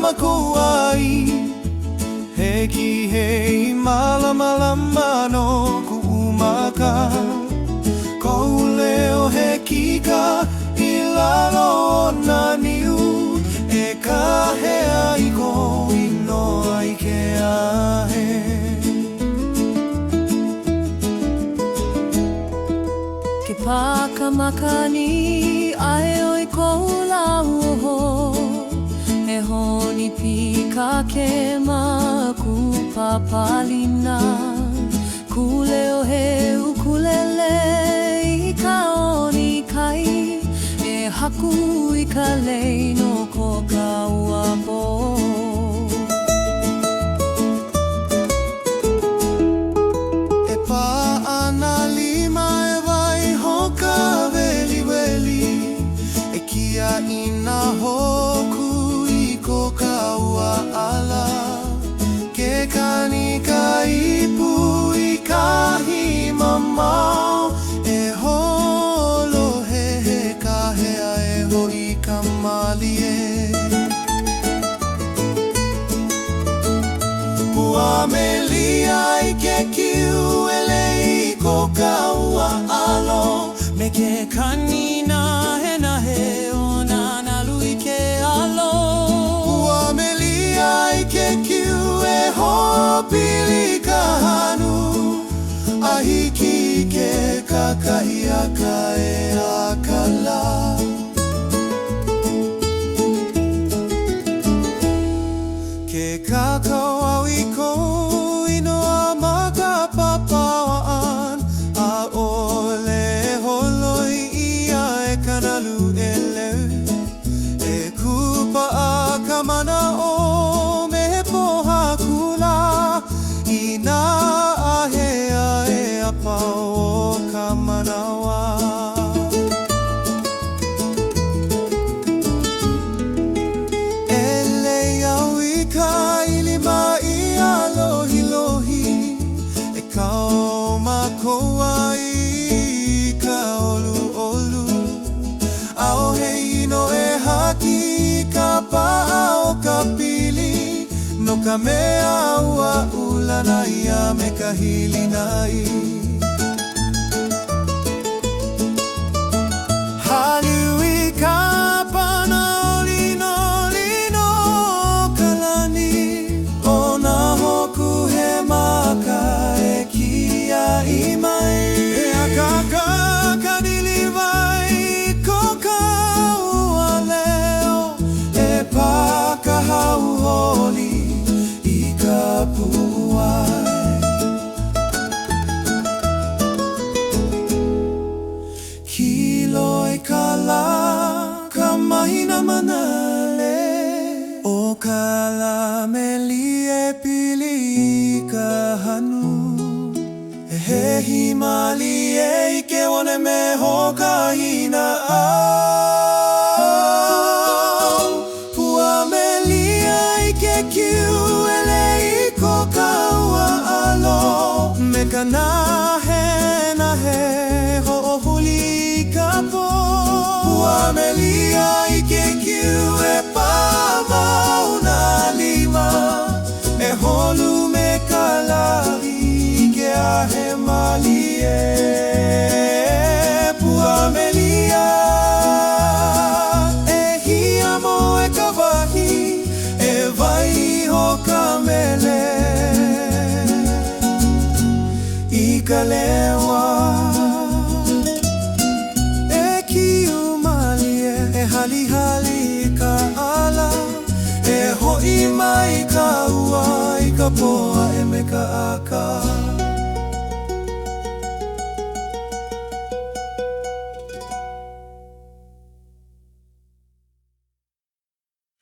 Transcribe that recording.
makauai he ki hei malamalama no ku'umaka kou leo he kika I lalo o nā niu e kahea I ko inoa I ke ahe. Ke pakamakani ai oi kou lauho e honi pika ke maku papalina kuleo he ukulele I ka oni kai e haku I ka leino ko ka uapo. E pā ana lima e wai hoka weli weli e kia ina hoku I ko ka ua ala ke kani ka ipu I kahi mamau e holo he kahea e hoi ka malie Ua melia I ke kiu ele I ko ka ua alo me ke kanina he na he o nana lui ke alo Ua melia I ke kiu e hopili ka hanu a hiki ke kakahiaka e akala Ke kakau au I kou inoa makapapawaan a ole holoi ia e kanalu e leu e kupa a kamana o me poha kula I nā ahea e apau o kamanawa Kauai ka olu olu Ao hei no e haki ka paa o ka pili No ka mea ua ulana ia me ka hili nai Haliwi ka pana o lino lino kalani O na hoku he maka e kia I mai E a kaka kadili vai ko ka ua leo E paka hau holi I ka puai Kiloi ka la ka mahina manale O ka la meli e pili I ka hanu He himali e ke one me hoka hina au Pua melia I ke kiu ele I ko ka ua alo Me ka nahe ho o huli ka po Pua melia I ke kiu e pa mauna lima E holu me ka lahi he malie Pua melia E hia mo e ka wahi E vai ho ka mele I ka lewa E kiu malie E hali hali ka ala E hoi mai ka ua I ka poa e me ka aka